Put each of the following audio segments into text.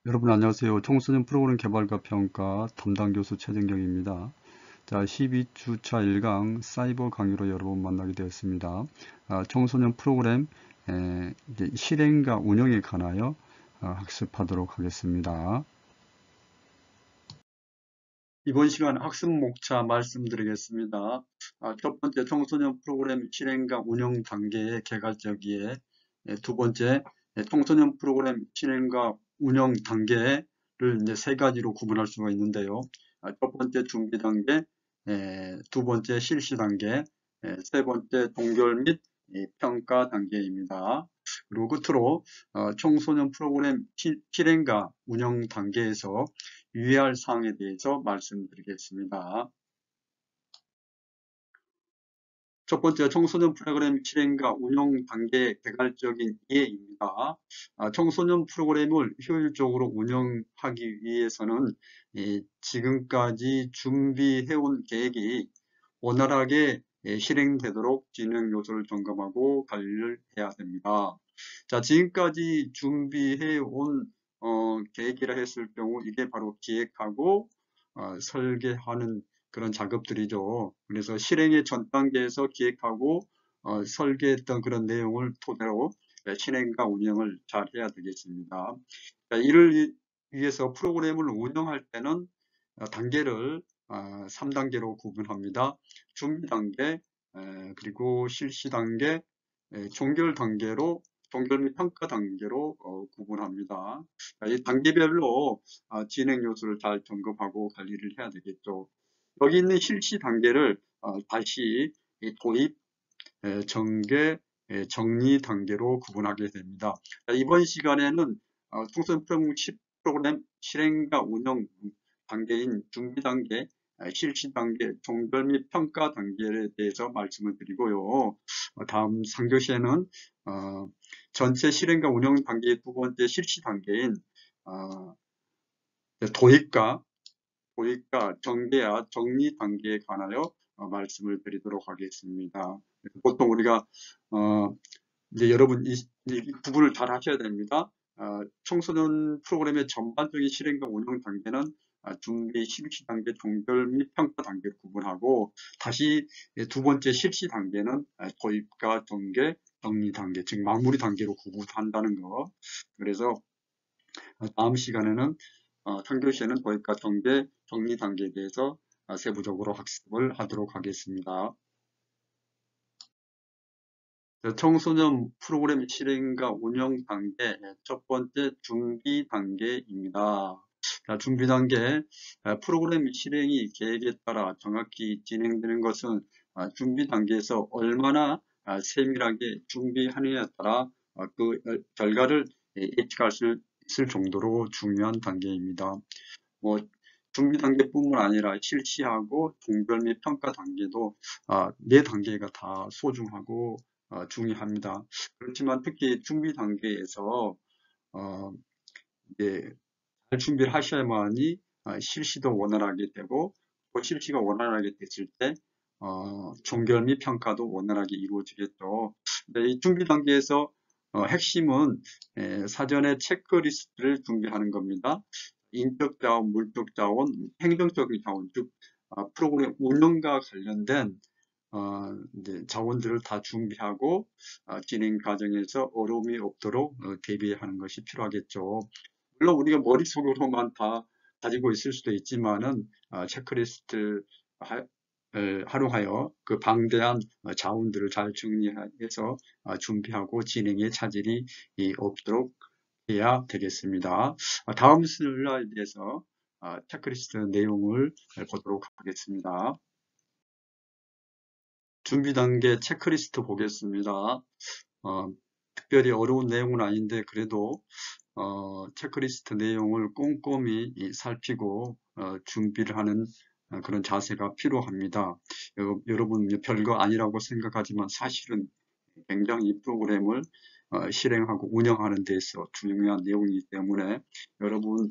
여러분 안녕하세요. 청소년 프로그램 개발과 평가 담당 교수 최정경입니다. 자, 12주차 1강 사이버 강의로 여러분 만나게 되었습니다. 청소년 프로그램 이제 실행과 운영에 관하여 학습하도록 하겠습니다. 이번 시간 학습 목차 말씀드리겠습니다. 첫 번째 청소년 프로그램 실행과 운영 단계의 개괄적이에, 두 번째 청소년 프로그램 실행과 운영 단계를 이제 세 가지로 구분할 수가 있는데요. 첫 번째 준비 단계, 두 번째 실시 단계, 세 번째 동결 및 평가 단계입니다. 그리고 끝으로 청소년 프로그램 실행과 운영 단계에서 유의할 사항에 대해서 말씀드리겠습니다. 첫 번째, 청소년 프로그램 실행과 운영 단계 개괄적인 이해입니다. 청소년 프로그램을 효율적으로 운영하기 위해서는 지금까지 준비해온 계획이 원활하게 실행되도록 진행 요소를 점검하고 관리를 해야 됩니다. 자, 지금까지 준비해온 계획이라 했을 경우 이게 바로 기획하고 설계하는 그런 작업들이죠. 그래서 실행의 전 단계에서 기획하고 설계했던 그런 내용을 토대로 실행과 운영을 잘 해야 되겠습니다. 자, 이를 위해서 프로그램을 운영할 때는 단계를 3단계로 구분합니다. 준비 단계, 그리고 실시 단계, 종결 단계로 종결 및 평가 단계로 구분합니다. 이 단계별로 진행 요소를 잘 점검하고 관리를 해야 되겠죠. 여기 있는 실시 단계를 다시 도입, 전개, 정리 단계로 구분하게 됩니다. 이번 시간에는 청소년 프로그램 실행과 운영 단계인 준비 단계, 실시 단계, 종결 및 평가 단계에 대해서 말씀을 드리고요. 다음 3교시에는 전체 실행과 운영 단계의 두 번째 실시 단계인 도입과 전개와 정리 단계에 관하여 말씀을 드리도록 하겠습니다. 보통 우리가 이제 여러분 이 구분을 잘 하셔야 됩니다. 청소년 프로그램의 전반적인 실행과 운영 단계는 준비, 실시 단계, 종결 및 평가 단계로 구분하고, 다시 두 번째 실시 단계는 도입과 전개, 정리 단계, 즉 마무리 단계로 구분한다는 거. 그래서 다음 시간에는 3교시에는 도입과 전개, 정리 단계에 대해서 세부적으로 학습을 하도록 하겠습니다. 청소년 프로그램 실행과 운영 단계 첫 번째 준비 단계입니다. 준비 단계, 프로그램 실행이 계획에 따라 정확히 진행되는 것은 준비 단계에서 얼마나 세밀하게 준비하느냐에 따라 그 결과를 예측할 수 있을 정도로 중요한 단계입니다. 준비 단계뿐만 아니라 실시하고 종결 및 평가 단계도 네 단계가 다 소중하고 중요합니다. 그렇지만 특히 준비 단계에서 이제 잘 준비를 하셔야만이 실시도 원활하게 되고, 또 실시가 원활하게 됐을 때 종결 및 평가도 원활하게 이루어지겠죠. 이 준비 단계에서 핵심은 사전에 체크리스트를 준비하는 겁니다. 인적 자원, 물적 자원, 행정적인 자원, 즉 프로그램 운영과 관련된 이제 자원들을 다 준비하고 진행 과정에서 어려움이 없도록 대비하는 것이 필요하겠죠. 물론 우리가 머릿속으로만 다 가지고 있을 수도 있지만은 체크리스트를 활용하여 그 방대한 자원들을 잘 정리해서 준비하고 진행에 차질이 없도록 해야 되겠습니다. 다음 슬라이드에서 체크리스트 내용을 보도록 하겠습니다. 준비 단계 체크리스트 보겠습니다. 특별히 어려운 내용은 아닌데 그래도 체크리스트 내용을 꼼꼼히 살피고 준비를 하는 그런 자세가 필요합니다. 여러분 별거 아니라고 생각하지만 사실은 굉장히 이 프로그램을 실행하고 운영하는 데 있어 중요한 내용이기 때문에 여러분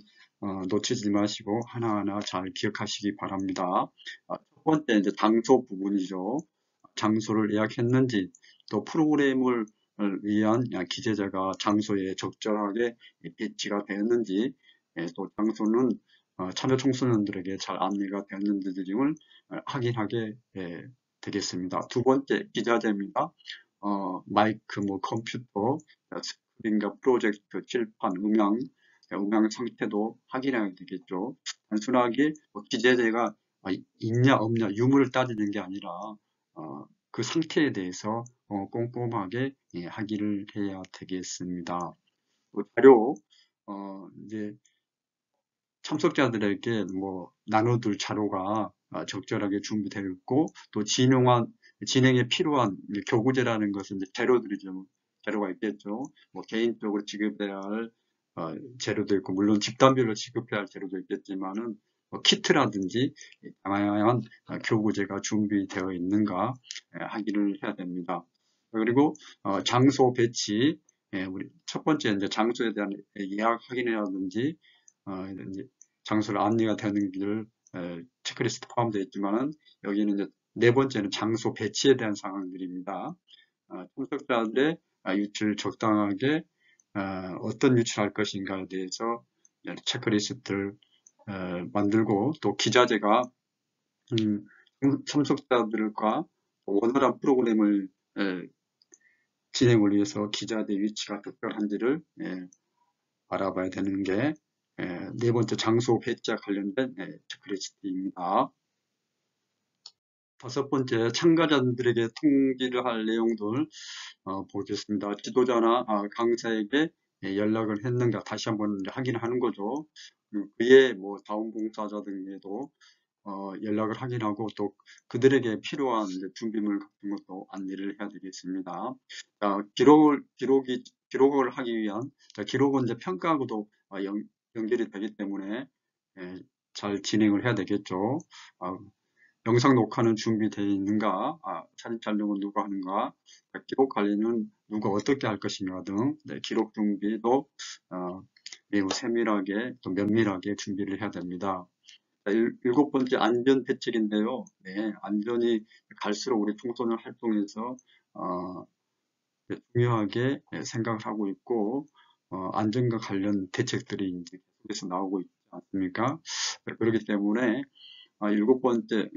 놓치지 마시고 하나하나 잘 기억하시기 바랍니다. 첫 번째 이제 장소 부분이죠. 장소를 예약했는지, 또 프로그램을 위한 기재자가 장소에 적절하게 배치가 되었는지, 또 장소는 참여 청소년들에게 잘 안내가 되었는지 등을 확인하게 되겠습니다. 두 번째, 기자재입니다. 마이크, 컴퓨터, 스크린과 프로젝터, 칠판, 음향 상태도 확인해야 되겠죠. 단순하게 기자재가 있냐 없냐 유무를 따지는 게 아니라 그 상태에 대해서 꼼꼼하게 확인을 해야 되겠습니다. 또 자료, 이제 참석자들에게 나눠둘 자료가 적절하게 준비되어 있고, 또 진행에 필요한 교구제라는 것은 이제 재료가 있겠죠. 개인적으로 지급해야 할 재료도 있고, 물론 집단별로 지급해야 할 재료도 있겠지만은, 키트라든지 다양한 교구제가 준비되어 있는가 확인을 해야 됩니다. 그리고 장소 배치, 우리 첫 번째 이제 장소에 대한 예약 확인이라든지 이제 장소를 안내가 되는 길 체크리스트 포함되어 있지만은 여기는 이제 네 번째는 장소 배치에 대한 상황들입니다. 참석자들의 유치를 적당하게 어떤 유치를 할 것인가에 대해서 체크리스트를 만들고, 또 기자재가 참석자들과 원활한 프로그램을 진행을 위해서 기자재 위치가 적절한지를 알아봐야 되는 게 네 번째 장소 배치와 관련된 체크리스트입니다. 다섯 번째, 참가자들에게 통지를 할 내용들 보겠습니다. 지도자나 강사에게 연락을 했는가 다시 한번 확인하는 거죠. 그의 자원봉사자 등에도 연락을 확인하고, 또 그들에게 필요한 준비물 같은 것도 안내를 해야 되겠습니다. 기록을 하기 위한, 기록은 이제 평가하고도 연결이 되기 때문에 잘 진행을 해야 되겠죠. 영상 녹화는 준비되어 있는가, 사진 촬영은 누가 하는가, 기록 관리는 누가 어떻게 할 것인가 등 기록 준비도 매우 세밀하게 또 면밀하게 준비를 해야 됩니다. 일곱 번째, 안전 대책인데요. 안전이 갈수록 우리 청소년 활동에서 중요하게 생각을 하고 있고, 안전과 관련 대책들이 이제 계속해서 나오고 있지 않습니까? 그렇기 때문에 일곱 번째,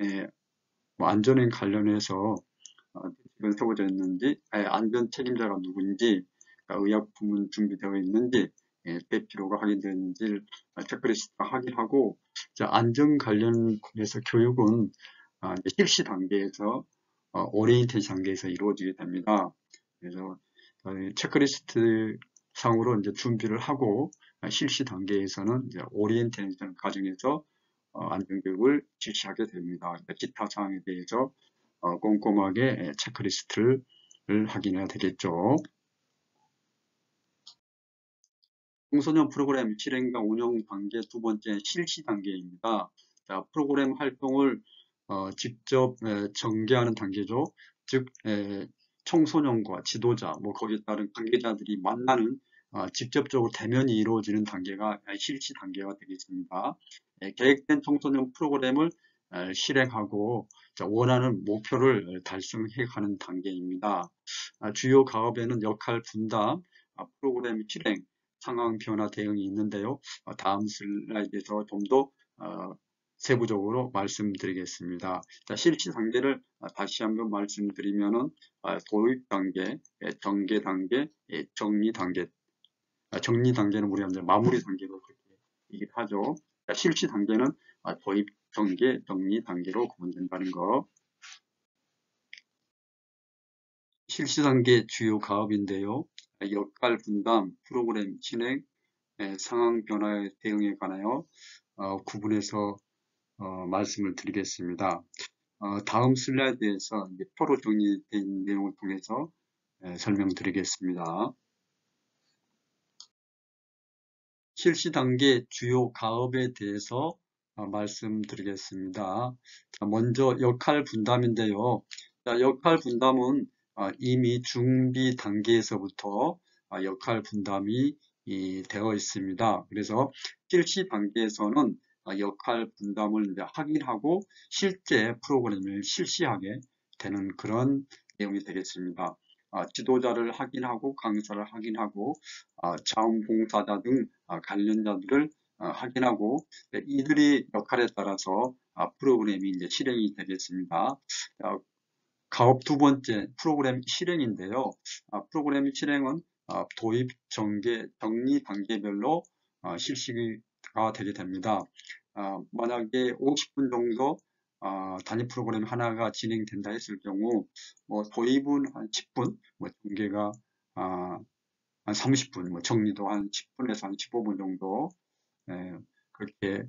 안전에 관련해서 대책은 세워져 있는지, 안전 책임자가 누구인지, 의약품은 준비되어 있는지, 대피로가 확인되는지를 체크리스트가 확인하고, 안전 관련해서 교육은 실시 단계에서 오리엔테이션 단계에서 이루어지게 됩니다. 그래서 체크리스트 상으로 이제 준비를 하고, 실시 단계에서는 이제 오리엔테이션 과정에서 안전교육을 실시하게 됩니다. 그러니까 기타 사항에 대해서 꼼꼼하게 체크리스트를 확인해야 되겠죠. 청소년 프로그램 실행과 운영 단계 두 번째, 실시 단계입니다. 자, 프로그램 활동을 직접 전개하는 단계죠. 즉 청소년과 지도자, 거기에 따른 관계자들이 만나는 직접적으로 대면이 이루어지는 단계가 실시 단계가 되겠습니다. 계획된 청소년 프로그램을 실행하고 원하는 목표를 달성해 가는 단계입니다. 주요 가업에는 역할 분담, 프로그램 실행, 상황 변화 대응이 있는데요. 다음 슬라이드에서 좀 더 세부적으로 말씀드리겠습니다. 실시 단계를 다시 한번 말씀드리면은 도입 단계, 전개 단계, 정리 단계. 정리 단계는 우리가 이제 마무리 단계로 그렇게 얘기를 하죠. 실시 단계는 도입, 전개, 정리 단계로 구분된다는 거. 실시 단계 주요 가업인데요. 역할 분담, 프로그램 진행, 상황 변화에 대응에 관하여 구분해서 말씀을 드리겠습니다. 다음 슬라이드에서 표로 정리된 내용을 통해서 설명드리겠습니다. 실시 단계 주요 가업에 대해서 말씀드리겠습니다. 먼저 역할 분담인데요. 역할 분담은 이미 준비 단계에서부터 역할 분담이 되어 있습니다. 그래서 실시 단계에서는 역할 분담을 확인하고 실제 프로그램을 실시하게 되는 그런 내용이 되겠습니다. 지도자를 확인하고 강사를 확인하고 자원봉사자 등 관련자들을 확인하고 이들이 역할에 따라서 프로그램이 이제 실행이 되겠습니다. 가업 두 번째 프로그램 실행인데요. 프로그램 실행은 도입, 전개, 정리 단계별로 실시가 되게 됩니다. 만약에 50분 정도 단위 프로그램 하나가 진행된다 했을 경우 도입은 한 10분, 전개가 한 30분, 정리도 한 10분에서 한 15분 정도 그렇게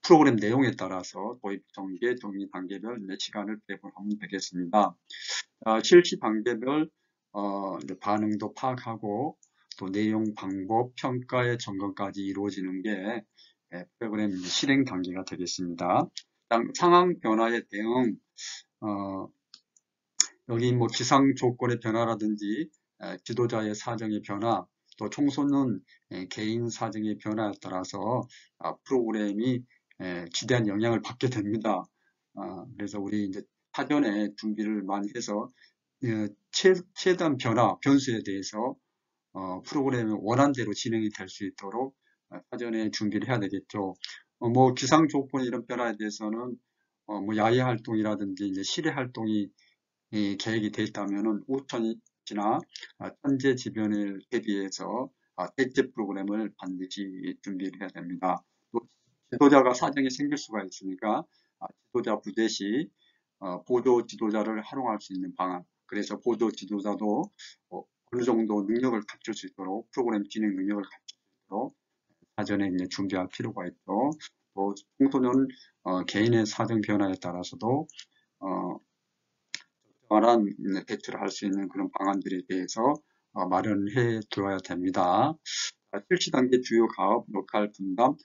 프로그램 내용에 따라서 도입, 전개, 정리 단계별 시간을 배분하면 되겠습니다. 실시 단계별 반응도 파악하고 또 내용, 방법, 평가의 점검까지 이루어지는 게 프로그램 실행 단계가 되겠습니다. 상황 변화에 대응, 여기 기상 조건의 변화라든지 지도자의 사정의 변화, 또 청소년 개인 사정의 변화에 따라서 프로그램이 지대한 영향을 받게 됩니다. 그래서 우리 이제 사전에 준비를 많이 해서 최단 변화, 변수에 대해서 프로그램이 원한대로 진행이 될 수 있도록 사전에 준비를 해야 되겠죠. 기상 조건 이런 변화에 대해서는 야외 활동이라든지 이제 실외 활동이 계획이 되어 있다면은 우천이나 천재 지변을 대비해서 대체 프로그램을 반드시 준비를 해야 됩니다. 또 지도자가 사정이 생길 수가 있으니까 지도자 부재 시 보조 지도자를 활용할 수 있는 방안, 그래서 보조 지도자도 어느 정도 능력을 갖출 수 있도록 프로그램 진행 능력을 갖출 수 있도록 사전에 이제 준비할 필요가 있고, 또 청소년 개인의 사정 변화에 따라서도 적절한 대처를 할 수 있는 그런 방안들에 대해서 마련해 두어야 됩니다. 실시 단계 주요 가업, 역할 분담,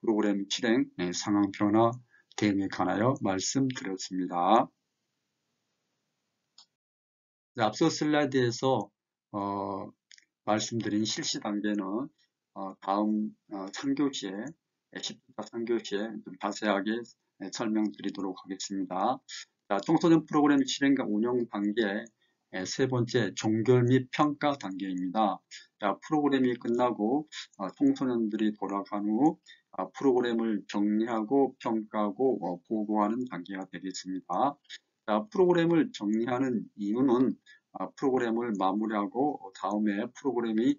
프로그램 실행, 상황 변화 대응에 관하여 말씀드렸습니다. 앞서 슬라이드에서 말씀드린 실시 단계는 다음 3교시에 10차 3교시에 좀 자세하게 설명드리도록 하겠습니다. 청소년 프로그램 실행과 운영 단계 세 번째 종결 및 평가 단계입니다. 프로그램이 끝나고 청소년들이 돌아간 후 프로그램을 정리하고 평가하고 보고하는 단계가 되겠습니다. 프로그램을 정리하는 이유는 프로그램을 마무리하고 다음에 프로그램이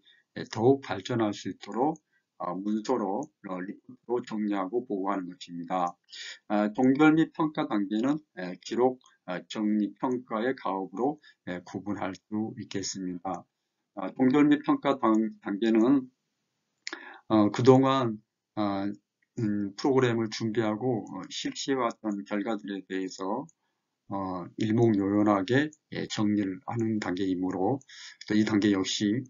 더욱 발전할 수 있도록 문서로 리포트로 정리하고 보고하는 것입니다. 종결 및 평가 단계는 기록, 정리, 평가의 가업으로 구분할 수 있겠습니다. 종결 및 평가 단계는 그동안 프로그램을 준비하고 실시해왔던 결과들에 대해서 일목요연하게 정리를 하는 단계이므로 또 이 단계 역시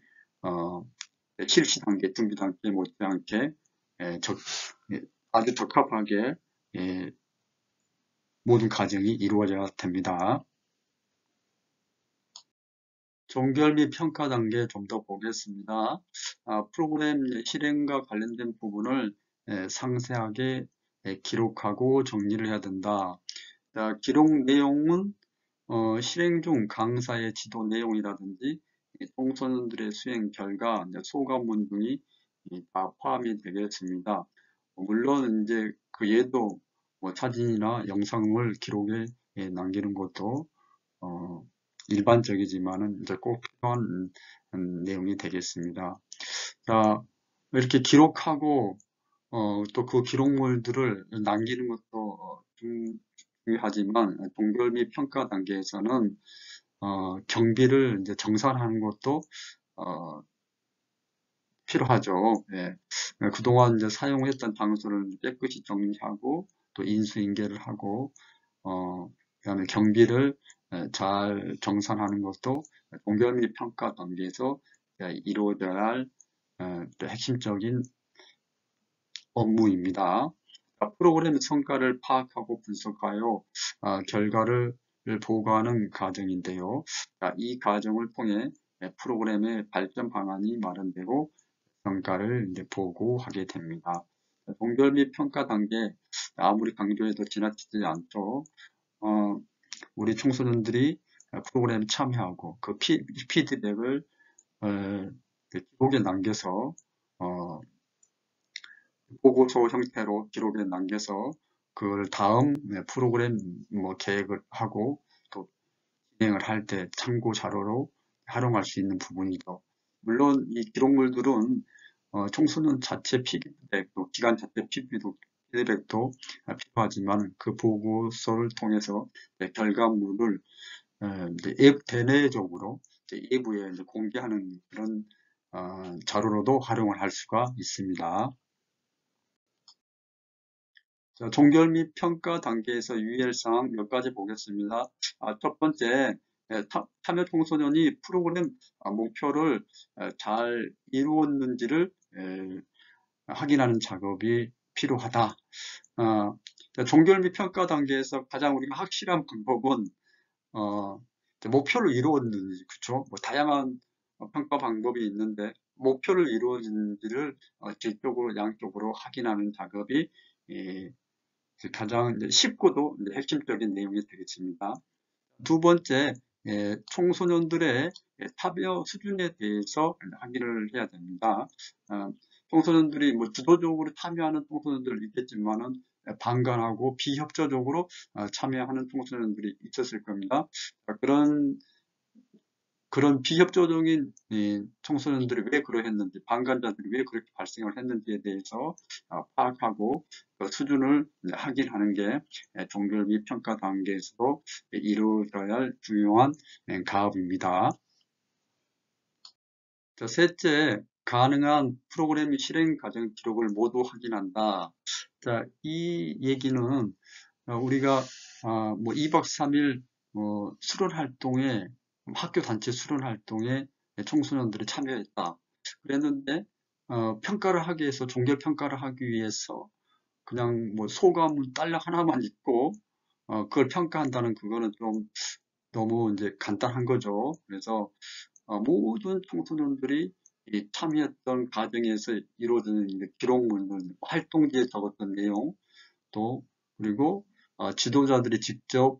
실시 단계, 준비 단계 못지않게 아주 적합하게 모든 과정이 이루어져야 됩니다. 종결 및 평가 단계 좀 더 보겠습니다. 프로그램 실행과 관련된 부분을 상세하게 기록하고 정리를 해야 된다. 기록 내용은 실행 중 강사의 지도 내용이라든지 청소년들의 수행 결과, 소감문 등이 다 포함이 되겠습니다. 물론 이제 그 외에도 사진이나 영상을 기록에 남기는 것도 일반적이지만은 이제 꼭 필요한 내용이 되겠습니다. 자, 이렇게 기록하고 또 그 기록물들을 남기는 것도 중요하지만 종결 및 평가 단계에서는 경비를 이제 정산하는 것도 필요하죠. 예. 그동안 이제 사용했던 장소를 깨끗이 정리하고 또 인수인계를 하고 그다음에 경비를 잘 정산하는 것도 종결 및 평가 단계에서 이루어져야 할 핵심적인 업무입니다. 프로그램 성과를 파악하고 분석하여 결과를 보고하는 과정인데요. 이 과정을 통해 프로그램의 발전 방안이 마련되고 평가를 이제 보고하게 됩니다. 종결 및 평가 단계 아무리 강조해도 지나치지 않도록 우리 청소년들이 프로그램에 참여하고 그 피드백을 기록에 남겨서 보고서 형태로 기록에 남겨서 그걸 다음 프로그램 계획을 하고 또 진행을 할 때 참고 자료로 활용할 수 있는 부분이죠. 물론 이 기록물들은 청소년 자체 피드백도, 기관 자체 피드백도 필요하지만 그 보고서를 통해서 결과물을 대내적으로 외부에 공개하는 그런 자료로도 활용을 할 수가 있습니다. 자, 종결 및 평가 단계에서 유의할 사항 몇 가지 보겠습니다. 첫 번째, 참여 청소년이 프로그램 목표를 잘 이루었는지를 확인하는 작업이 필요하다. 종결 및 평가 단계에서 가장 우리가 확실한 방법은 목표를 이루었는지, 그쵸? 다양한 평가 방법이 있는데 목표를 이루어진지를 질적으로 양쪽으로 확인하는 작업이 가장 쉽고도 핵심적인 내용이 되겠습니다. 두 번째, 청소년들의 참여 수준에 대해서 확인을 해야 됩니다. 청소년들이 주도적으로 참여하는 청소년들이 있겠지만은 방관하고 비협조적으로 참여하는 청소년들이 있었을 겁니다. 그런 비협조적인 청소년들이 왜 그러했는지, 방관자들이 왜 그렇게 발생을 했는지에 대해서 파악하고 그 수준을 확인하는 게 종결 및 평가 단계에서도 이루어져야 할 중요한 가업입니다. 셋째, 가능한 프로그램 실행 과정 기록을 모두 확인한다. 자, 이 얘기는 우리가 2박 3일 수련 활동에 학교 단체 수련 활동에 청소년들이 참여했다. 그랬는데 평가를 하기 위해서 종결 평가를 하기 위해서 그냥 소감 딸락 하나만 읽고 그걸 평가한다는 그거는 좀 너무 이제 간단한 거죠. 그래서 모든 청소년들이 참여했던 과정에서 이루어지는 기록물들, 활동지에 적었던 내용, 또 그리고 지도자들이 직접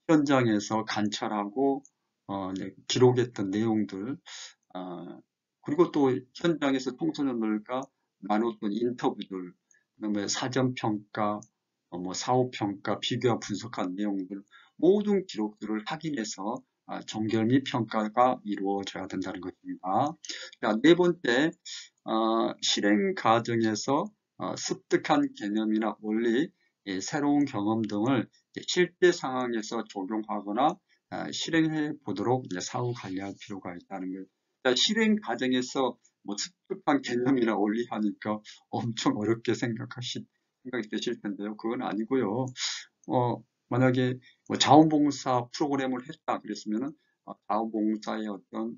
현장에서 관찰하고 기록했던 내용들, 그리고 또 현장에서 청소년들과 나눴던 인터뷰들, 그다음에 사전평가, 사후평가, 비교와 분석한 내용들, 모든 기록들을 확인해서 종결 및 평가가 이루어져야 된다는 것입니다. 자, 네 번째, 실행 과정에서 습득한 개념이나 원리, 새로운 경험 등을 실제 상황에서 적용하거나 실행해 보도록 사후 관리할 필요가 있다는 거예요. 실행 과정에서 습득한 개념이나 원리 하니까 엄청 어렵게 생각이 되실 텐데요. 그건 아니고요. 만약에 자원봉사 프로그램을 했다 그랬으면은 자원봉사의 어떤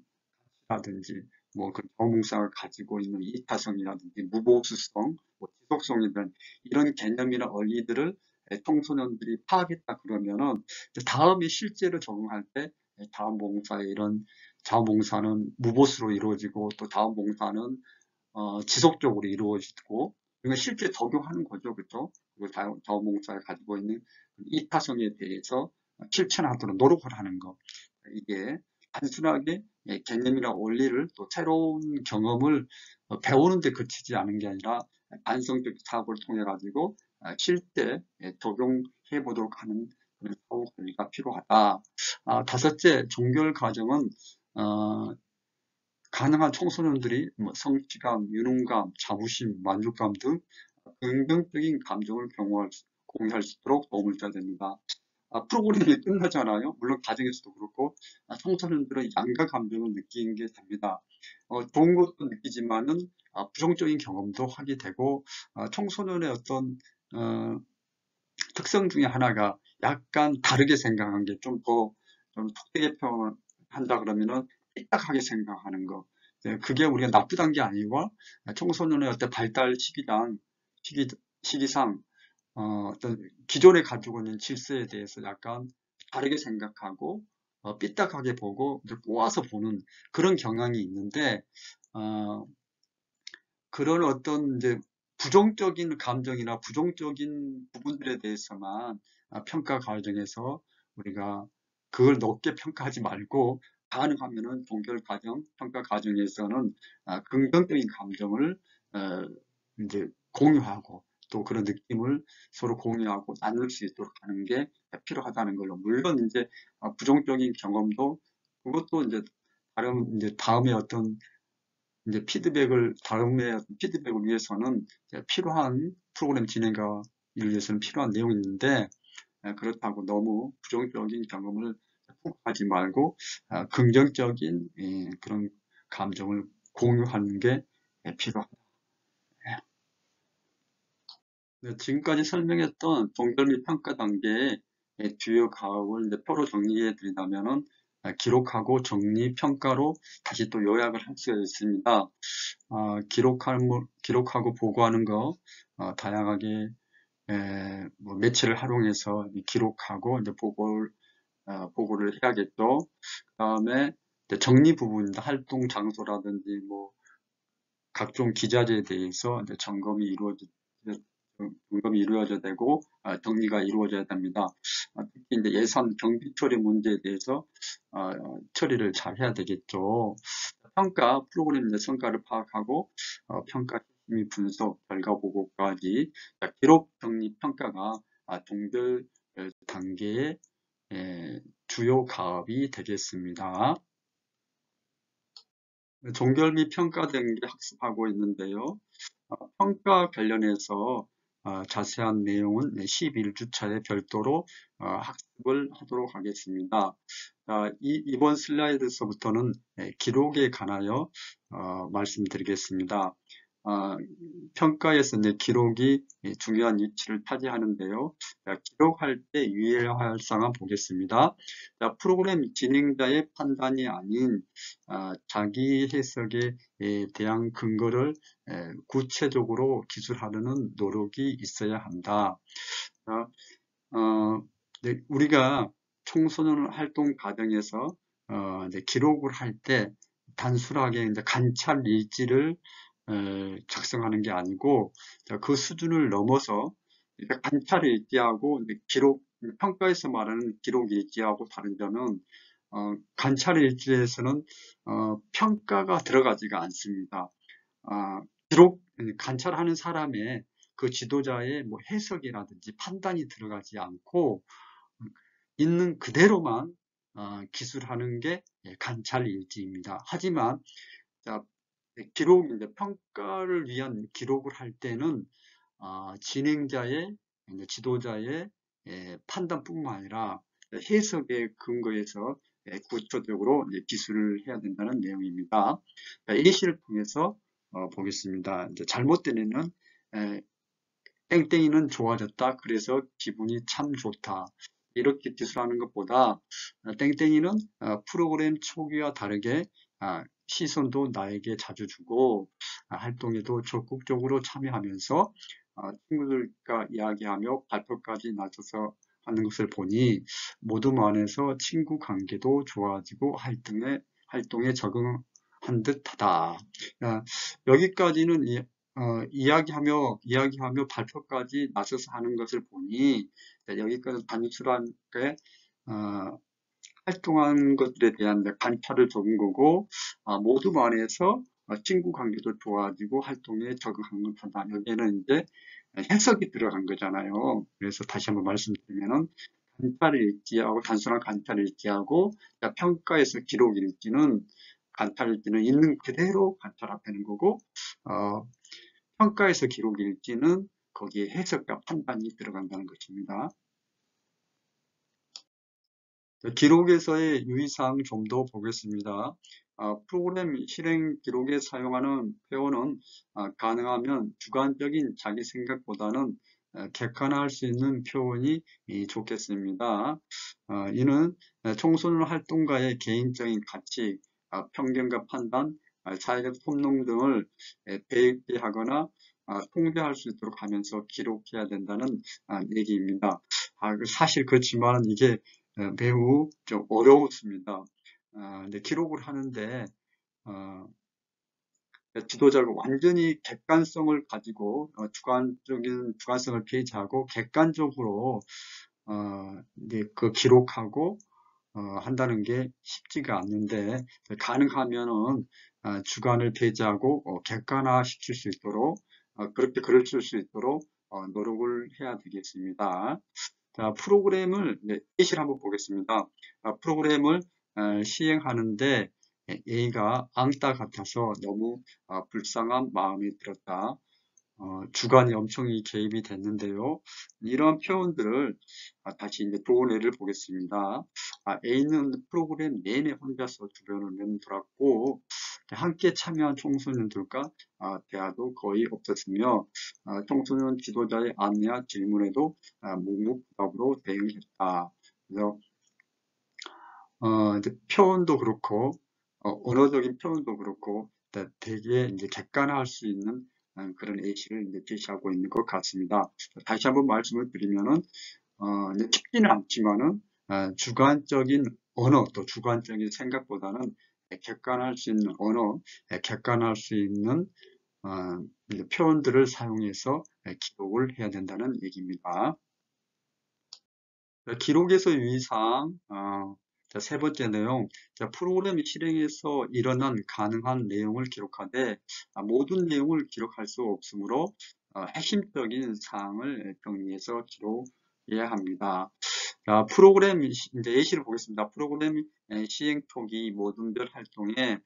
라든지 그 자원봉사가 가지고 있는 이타성이라든지 무보수성, 지속성에 대한 이런 개념이나 원리들을 청소년들이 파악했다 그러면은 다음에 실제로 적용할 때 자원봉사의 이런 자원봉사는 무보수로 이루어지고 또 자원봉사는 지속적으로 이루어지고 그러니까 실제 적용하는 거죠, 그렇죠? 그리고 자원봉사가 가지고 있는 이타성에 대해서 실천하도록 노력을 하는 거. 이게 단순하게 개념이나 원리를 또 새로운 경험을 배우는 데 그치지 않은 게 아니라 반성적 사고를 통해 가지고 실제 적용해 보도록 하는 그런 사고 관리가 필요하다. 다섯째, 종결 과정은 가능한 청소년들이 성취감, 유능감, 자부심, 만족감 등 긍정적인 감정을 공유할 수 있도록 도움을 줘야 됩니다. 프로그램이 끝나잖아요. 물론 가정에서도 그렇고 청소년들은 양가 감정을 느끼는 게 됩니다. 좋은 것도 느끼지만은 부정적인 경험도 하게 되고 청소년의 어떤 특성 중에 하나가 약간 다르게 생각한 게 좀 독특하게 표현한다 그러면은 삐딱하게 생각하는 거. 그게 우리가 나쁘다는 게 아니고 청소년의 어떤 발달 시기상 어떤 기존에 가지고 있는 질서에 대해서 약간 다르게 생각하고 삐딱하게 보고 꼬아서 보는 그런 경향이 있는데 그런 어떤 이제 부정적인 감정이나 부정적인 부분들에 대해서만 평가 과정에서 우리가 그걸 높게 평가하지 말고 가능하면은 종결 과정, 평가 과정에서는 긍정적인 감정을 이제 공유하고 또 그런 느낌을 서로 공유하고 나눌 수 있도록 하는 게 필요하다는 걸로. 물론 이제 부정적인 경험도 그것도 이제 다른 이제 다음에 어떤 이제 다음에 피드백을 위해서는 필요한 프로그램 진행을 위해서는 필요한 내용이 있는데 그렇다고 너무 부정적인 경험을 하지 말고 긍정적인 그런 감정을 공유하는 게 필요하다. 네, 지금까지 설명했던 동결 및 평가 단계의 주요 가업을 이제 표로 정리해 드리자면은 기록하고 정리, 평가로 다시 또 요약을 할 수가 있습니다. 기록하고 보고하는 거 다양하게 뭐 매체를 활용해서 기록하고 이제 보고를 해야겠죠. 그다음에 정리 부분입니다. 활동 장소라든지 뭐 각종 기자재에 대해서 이제 점검이 이루어져야 되고 정리가 이루어져야 됩니다. 특히 이제 예산 경비 처리 문제에 대해서 처리를 잘 해야 되겠죠. 평가 프로그램 내 성과를 파악하고 평가 심의 분석 결과 보고까지 기록 정리 평가가 동결 단계의 주요 가업이 되겠습니다. 종결 및 평가 단계 학습하고 있는데요. 평가 관련해서 자세한 내용은 11주차에 별도로 학습을 하도록 하겠습니다. 이번 슬라이드에서부터는 기록에 관하여 말씀드리겠습니다. 평가에서 기록이 중요한 위치를 차지하는데요. 기록할 때 유의해야 할 사항 보겠습니다. 프로그램 진행자의 판단이 아닌 자기 해석에 대한 근거를 구체적으로 기술하려는 노력이 있어야 한다. 우리가 청소년 활동 과정에서 기록을 할 때 단순하게 이제 관찰 일지를 작성하는 게 아니고 그 수준을 넘어서 관찰 일지하고 기록 평가에서 말하는 기록 일지하고 다른 점은 관찰 일지에서는 평가가 들어가지가 않습니다. 관찰하는 사람의 그 지도자의 뭐 해석이라든지 판단이 들어가지 않고 있는 그대로만 기술하는 게 관찰 일지입니다. 하지만 평가를 위한 기록을 할 때는 진행자의 지도자의 판단뿐만 아니라 해석에 근거해서 구체적으로 기술을 해야 된다는 내용입니다. 예시를 통해서 보겠습니다. 잘못된 애는 땡땡이는 좋아졌다. 그래서 기분이 참 좋다. 이렇게 기술하는 것보다 땡땡이는 프로그램 초기와 다르게 시선도 나에게 자주 주고 활동에도 적극적으로 참여하면서 친구들과 이야기하며 발표까지 나서서 하는 것을 보니 모두 안에서 친구 관계도 좋아지고 활동에 적응한 듯하다. 여기까지는 이야기하며 발표까지 나서서 하는 것을 보니 여기까지 단순하게 활동한 것들에 대한 관찰을 적은 거고 모두 안에서 친구 관계도 좋아지고 활동에 적응한 듯하다. 여기에는 이제 해석이 들어간 거잖아요. 그래서 다시 한번 말씀드리면은 관찰 일지하고 단순한 관찰 일지하고 평가에서 기록 일지는 관찰 일지는 있는 그대로 관찰하는 거고 평가에서 기록 일지는 거기에 해석과 판단이 들어간다는 것입니다. 기록에서의 유의사항 좀 더 보겠습니다. 프로그램 실행 기록에 사용하는 표현은 가능하면 주관적인 자기 생각보다는 객관화할 수 있는 표현이 좋겠습니다. 이는 청소년 활동가의 개인적인 가치, 편견과 판단, 사회적 섭농 등을 배제하거나 통제할 수 있도록 하면서 기록해야 된다는 얘기입니다. 사실 그렇지만 이게 매우 좀 어려웠습니다. 근데 기록을 하는데 지도자가 완전히 객관성을 가지고 주관성을 배제하고 객관적으로 이제 그 기록하고 한다는 게 쉽지가 않는데 가능하면은 주관을 배제하고 객관화 시킬 수 있도록 그렇게 글을 쓸 수 있도록 노력을 해야 되겠습니다. 자, 프로그램을 예시를 한번 보겠습니다. 프로그램을 시행하는데 A가 앙따 같아서 너무 불쌍한 마음이 들었다. 주관이 엄청 개입이 됐는데요. 이런 표현들을 다시 이제 좋은 예를 보겠습니다. A는 프로그램 내내 혼자서 주변을 맴돌았고 함께 참여한 청소년들과 대화도 거의 없었으며 청소년 지도자의 안내와 질문에도 묵묵부답으로 대응했다. 그래서 이제 표현도 그렇고 언어적인 표현도 그렇고 되게 이제 객관화할 수 있는 그런 예시를 이제 제시하고 있는 것 같습니다. 다시 한번 말씀을 드리면은 이제 쉽지는 않지만은 주관적인 언어 또 주관적인 생각보다는 객관할 수 있는 언어, 객관할 수 있는 이제 표현들을 사용해서 기록을 해야 된다는 얘기입니다. 기록에서 유의사항 세 번째 내용, 프로그램 실행에서 일어난 가능한 내용을 기록하되 모든 내용을 기록할 수 없으므로 핵심적인 사항을 정리해서 기록해야 합니다. 프로그램 이제 예시를 보겠습니다. 프로그램 시행 초기 모든 별 활동에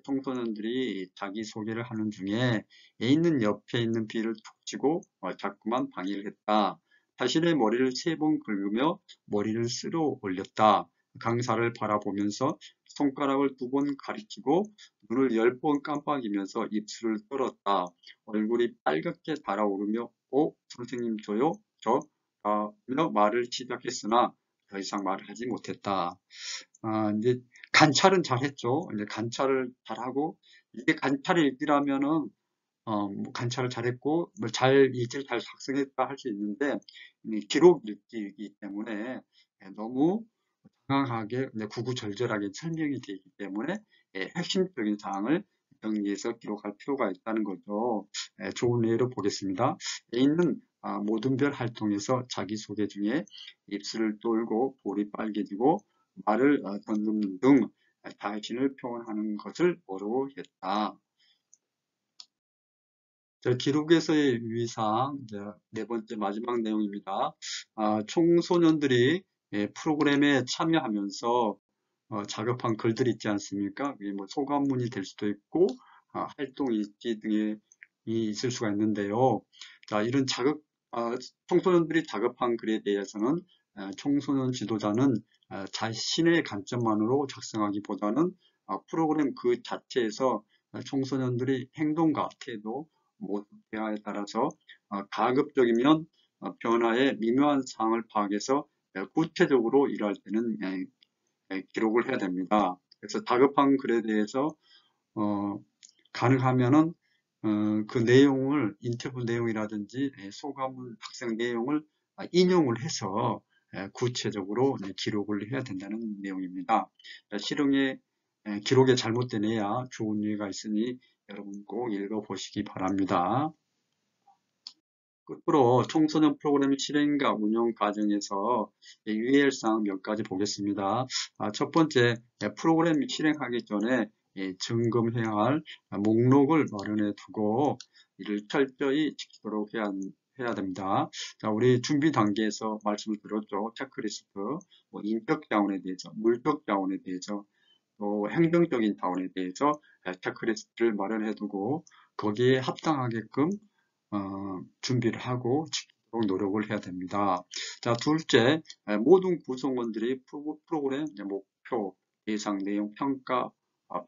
청소년들이 자기소개를 하는 중에 A는 옆에 있는 B를 툭 치고 자꾸만 방해를 했다. 자신의 머리를 3번 긁으며 머리를 쓸어 올렸다. 강사를 바라보면서 손가락을 2번 가리키고 눈을 10번 깜빡이면서 입술을 떨었다. 얼굴이 빨갛게 달아오르며 선생님 저요? 라며 말을 시작했으나 더 이상 말을 하지 못했다. 이제 관찰은 잘했죠. 이제 관찰을 잘하고 이게 관찰의 읽기라면은 뭐 관찰을 잘했고 뭐 일지를 잘 작성했다 할 수 있는데 기록 읽기이기 때문에 너무 정확하게 구구절절하게 설명이 되기 때문에 핵심적인 사항을 정리해서 기록할 필요가 있다는 거죠. 좋은 예로 보겠습니다. A는 모든 별 활동에서 자기소개 중에 입술을 떨고 볼이 빨개지고 말을 더듬는 등 자신을 표현하는 것을 어려워했다. 기록에서의 유의사항 네 번째 마지막 내용입니다. 청소년들이 프로그램에 참여하면서 작업한 글들이 있지 않습니까? 이게 뭐 소감문이 될 수도 있고 활동 일지 등이 있을 수가 있는데요. 이런 청소년들이 작업한 글에 대해서는 청소년 지도자는 자신의 관점만으로 작성하기보다는 프로그램 그 자체에서 청소년들이 행동과 태도, 모든 대화에 따라서 가급적이면 변화의 미묘한 사항을 파악해서 구체적으로 일할 때는 기록을 해야 됩니다. 그래서 다급한 글에 대해서 가능하면은 그 내용을 인터뷰 내용이라든지 소감문 학생 내용을 인용을 해서 구체적으로 기록을 해야 된다는 내용입니다. 실용의 기록에 잘못된 예야 좋은 예가 있으니 여러분 꼭 읽어보시기 바랍니다. 끝으로 청소년 프로그램 실행과 운영 과정에서 유의할 사항 몇 가지 보겠습니다. 첫 번째, 프로그램 실행하기 전에 점검해야 할 목록을 마련해 두고 이를 철저히 지키도록 해야 됩니다. 우리 준비 단계에서 말씀을 드렸죠. 체크리스트, 인적 자원에 대해서, 물적 자원에 대해서, 또 행정적인 자원에 대해서 체크리스트를 마련해 두고 거기에 합당하게끔 준비를 하고 지키도록 노력을 해야 됩니다. 둘째, 모든 구성원들이 프로그램 목표, 예상 내용, 평가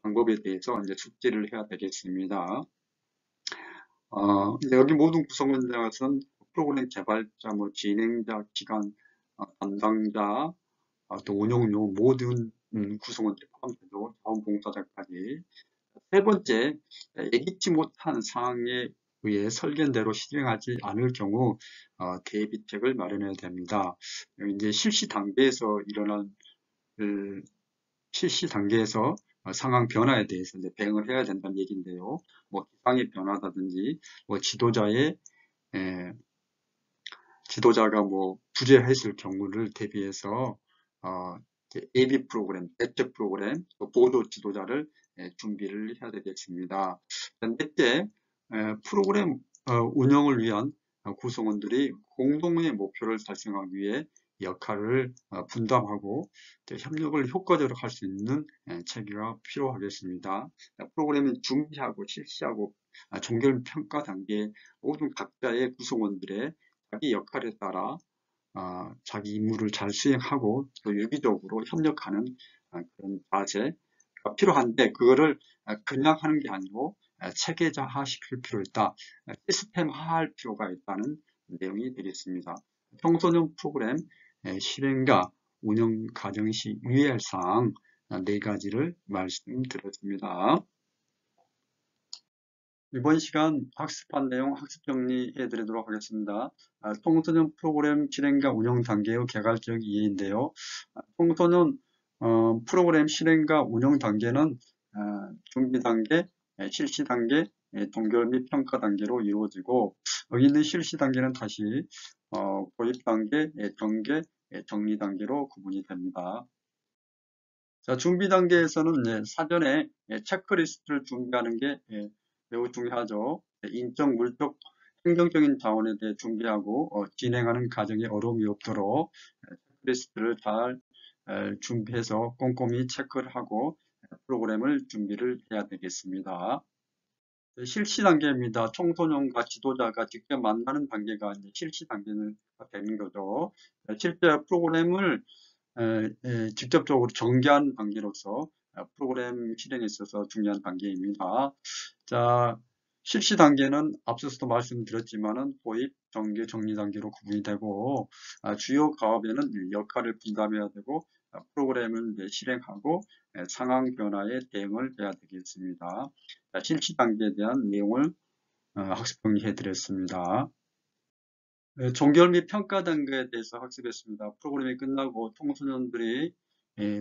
방법에 대해서 이제 숙지를 해야 되겠습니다. 여기 모든 구성원들은 프로그램 개발자, 진행자, 기관, 담당자, 또 운영용 모든 구성원들이 포함되고 자원봉사자까지. 세 번째, 예기치 못한 사항에 의해 설계대로 실행하지 않을 경우 대비책을 마련해야 됩니다. 이제 실시 단계에서 상황 변화에 대해서 이제 대응을 해야 된다는 얘기인데요. 기상의 변화라든지 지도자가 부재했을 경우를 대비해서 예비 프로그램, 대책 프로그램, 또 보도 지도자를 준비를 해야 되겠습니다. 넷째, 프로그램 운영을 위한 구성원들이 공동의 목표를 달성하기 위해 역할을 분담하고 협력을 효과적으로 할 수 있는 체계가 필요하겠습니다. 프로그램을 준비하고 실시하고 종결 평가 단계 모든 각자의 구성원들의 자기 역할에 따라 자기 임무를 잘 수행하고 또 유기적으로 협력하는 그런 자세가 필요한데, 그거를 그냥 하는 게 아니고 체계화시킬 필요 있다, 시스템화할 필요가 있다는 내용이 되겠습니다. 청소년 프로그램 실행과 운영 과정 시 유의할 사항 4가지를 말씀드렸습니다. 이번 시간 학습한 내용 학습 정리해 드리도록 하겠습니다. 청소년 프로그램 실행과 운영 단계의 개괄적 이해인데요. 청소년 프로그램 실행과 운영 단계는 준비 단계, 실시 단계, 동결 및 평가 단계로 이루어지고, 여기 있는 실시 단계는 다시 도입 단계, 전개, 정리 단계로 구분이 됩니다. 자, 준비 단계에서는 사전에 체크리스트를 준비하는 게 매우 중요하죠. 인적, 물적, 행정적인 자원에 대해 준비하고 진행하는 과정에 어려움이 없도록 체크리스트를 잘 준비해서 꼼꼼히 체크를 하고 프로그램을 준비를 해야 되겠습니다. 실시 단계입니다. 청소년과 지도자가 직접 만나는 단계가 이제 실시 단계가 되는 거죠. 실제 프로그램을 직접적으로 전개하는 단계로서 프로그램 실행에 있어서 중요한 단계입니다. 자, 실시 단계는 앞서서도 말씀드렸지만은 도입, 전개, 정리 단계로 구분이 되고, 주요 가업에는 역할을 분담해야 되고, 프로그램을 실행하고 상황 변화에 대응을 해야 되겠습니다. 자, 실시 단계에 대한 내용을 학습 정리해 드렸습니다. 종결 및 평가 단계에 대해서 학습했습니다. 프로그램이 끝나고 청소년들이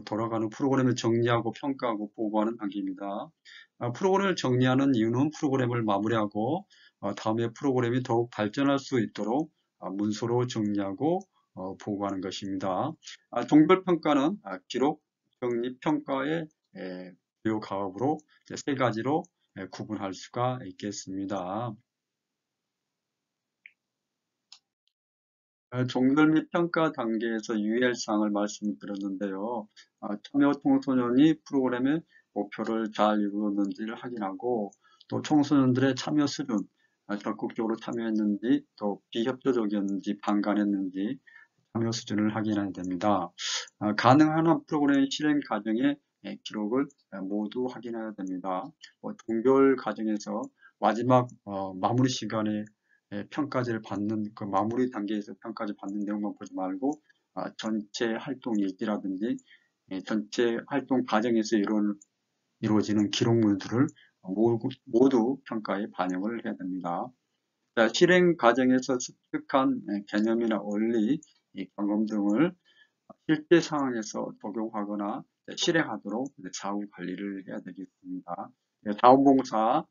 돌아가는 프로그램을 정리하고 평가하고 보고하는 단계입니다. 프로그램을 정리하는 이유는 프로그램을 마무리하고 다음에 프로그램이 더욱 발전할 수 있도록 문서로 정리하고 보고하는 것입니다. 종결 평가는 기록, 정리, 평가의 주요 가업으로 3가지로 구분할 수가 있겠습니다. 종결 및 평가 단계에서 유의할 사항을 말씀드렸는데요. 참여 청소년이 프로그램의 목표를 잘 이루었는지를 확인하고, 또 청소년들의 참여 수준, 적극적으로 참여했는지, 또 비협조적이었는지, 방관했는지 참여 수준을 확인해야 됩니다. 가능한 한 프로그램 실행 과정의 기록을 모두 확인해야 됩니다. 종결 과정에서 마지막 마무리 시간에 평가제를 받는, 그 마무리 단계에서 평가제 받는 내용만 보지 말고 전체 활동 일지라든지 전체 활동 과정에서 이루어지는 기록물들을 모두 평가에 반영을 해야 됩니다. 자, 실행 과정에서 습득한 개념이나 원리, 경험 등을 실제 상황에서 적용하거나 실행하도록 사후 관리를 해야 되겠습니다. 자원봉사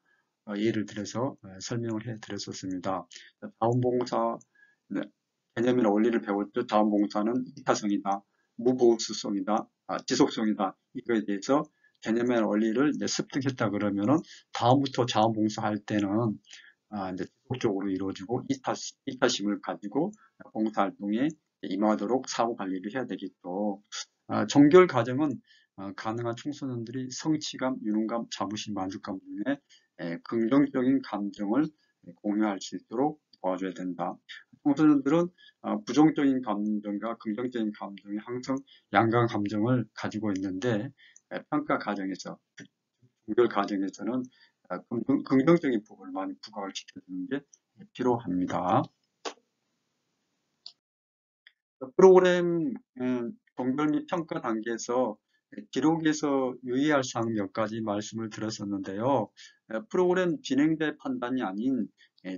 예를 들어서 설명을 해 드렸었습니다. 자원봉사 개념이나 원리를 배웠죠. 자원봉사는 이타성이다, 무보수성이다, 지속성이다. 이거에 대해서 개념이나 원리를 이제 습득했다 그러면은 다음부터 자원봉사할 때는 이제 지속적으로 이루어지고 이타심을 가지고 봉사활동에 임하도록 사후 관리를 해야 되겠죠. 종결 과정은 가능한 청소년들이 성취감, 유능감, 자부심, 만족감 등의 긍정적인 감정을 공유할 수 있도록 도와줘야 된다. 청소년들은 부정적인 감정과 긍정적인 감정이 항상 양강 감정을 가지고 있는데, 평가 과정에서, 종결 과정에서는 긍정적인 부분을 많이 부각을 시켜주는 게 필요합니다. 프로그램 종결 및 평가 단계에서 기록에서 유의할 사항 몇 가지 말씀을 드렸었는데요. 프로그램 진행자의 판단이 아닌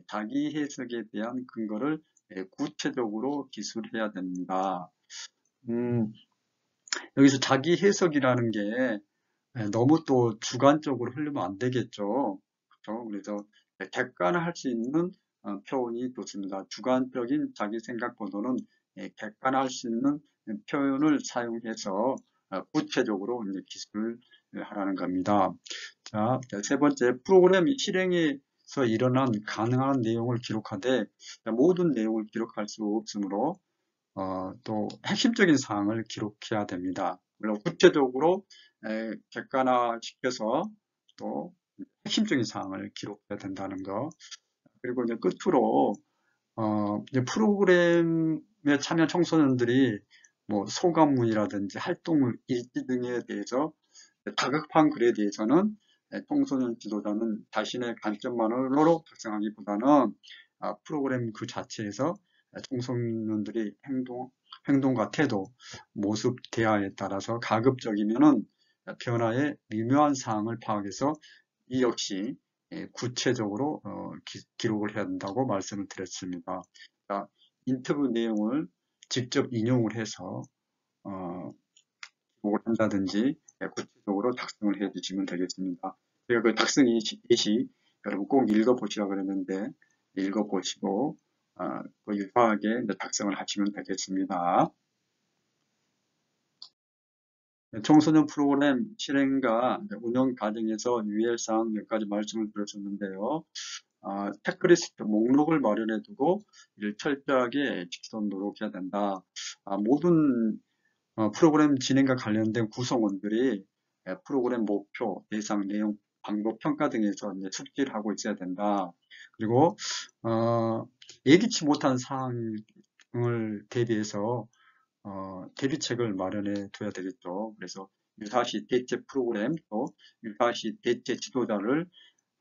자기 해석에 대한 근거를 구체적으로 기술해야 됩니다. 여기서 자기 해석이라는 게 너무 또 주관적으로 흐르면 안 되겠죠. 그렇죠? 그래서 객관화할 수 있는 표현이 좋습니다. 주관적인 자기 생각보다는 객관화할 수 있는 표현을 사용해서 구체적으로 이제 기술을 하라는 겁니다. 자, 세 번째, 프로그램 실행에 일어난 가능한 내용을 기록하되 모든 내용을 기록할 수 없으므로 또 핵심적인 사항을 기록해야 됩니다. 물론 구체적으로 객관화시켜서 또 핵심적인 사항을 기록해야 된다는 거. 그리고 이제 끝으로 이제 프로그램에 참여 청소년들이 뭐 소감문이라든지 활동을 일지 등에 대해서 다급한 글에 대해서는 청소년 지도자는 자신의 관점만으로 작성하기보다는 프로그램 그 자체에서 청소년들이 행동과 태도, 모습, 대화에 따라서 가급적이면은 변화의 미묘한 사항을 파악해서 이 역시 구체적으로 기록을 해야 된다고 말씀을 드렸습니다. 그러니까 인터뷰 내용을 직접 인용을 해서 기록을 한다든지 구체적으로 작성을 해 주시면 되겠습니다. 제가 그 작성 예시 여러분 꼭 읽어보시라 그랬는데 읽어보시고 그 유사하게 작성을 하시면 되겠습니다. 청소년 프로그램 실행과 운영 과정에서 유의할 사항 몇 가지 말씀을 드렸었는데요. 체크리스트 목록을 마련해 두고 이를 철저하게 지키도록 노력해야 된다. 모든 프로그램 진행과 관련된 구성원들이 프로그램 목표, 대상, 내용, 방법, 평가 등에서 이제 숙지를 하고 있어야 된다. 그리고 예기치 못한 사항을 대비해서 대비책을 마련해 둬야 되겠죠. 그래서 유사시 대체 프로그램 또 유사시 대체 지도자를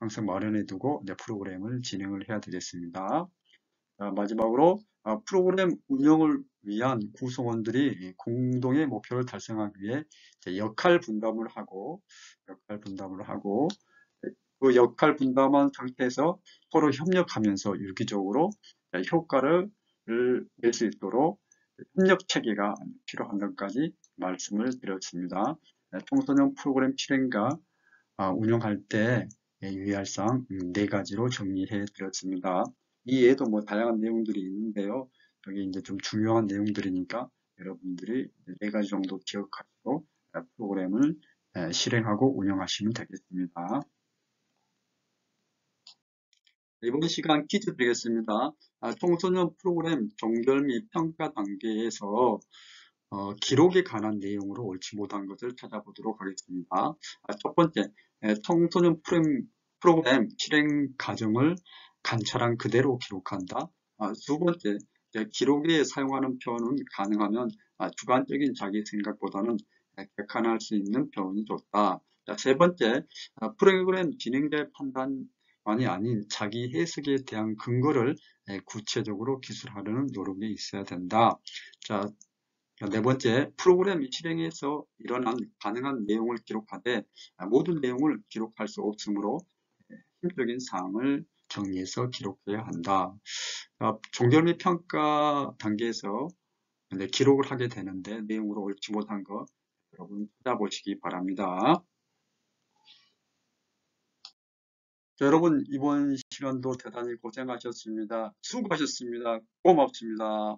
항상 마련해 두고 이제 프로그램을 진행을 해야 되겠습니다. 마지막으로 프로그램 운영을 위한 구성원들이 공동의 목표를 달성하기 위해 역할 분담을 하고 그 역할 분담한 상태에서 서로 협력하면서 유기적으로 효과를 낼 수 있도록 협력 체계가 필요한 것까지 말씀을 드렸습니다. 청소년 프로그램 실행과 운영할 때 유의할 사항 4가지로 정리해 드렸습니다. 이외에도 뭐 다양한 내용들이 있는데요. 여기 이제 좀 중요한 내용들이니까 여러분들이 4가지 정도 기억하시고 프로그램을 실행하고 운영하시면 되겠습니다. 이번 시간 퀴즈 드리겠습니다. 청소년 프로그램 종결 및 평가 단계에서 기록에 관한 내용으로 옳지 못한 것을 찾아보도록 하겠습니다. 첫 번째, 청소년 프로그램 실행 과정을 관찰한 그대로 기록한다. 두 번째, 기록에 사용하는 표현은 가능하면 주관적인 자기 생각보다는 객관할 수 있는 표현이 좋다. 세 번째, 프로그램 진행자의 판단만이 아닌 자기 해석에 대한 근거를 구체적으로 기술하려는 노력이 있어야 된다. 자, 네 번째, 프로그램 실행에서 일어난 가능한 내용을 기록하되 모든 내용을 기록할 수 없으므로 핵심적인 사항을 정리해서 기록해야 한다. 종결 및 평가 단계에서 기록을 하게 되는데 내용으로 옳지 못한 거 여러분 찾아보시기 바랍니다. 자, 여러분 이번 시간도 대단히 고생하셨습니다. 수고하셨습니다. 고맙습니다.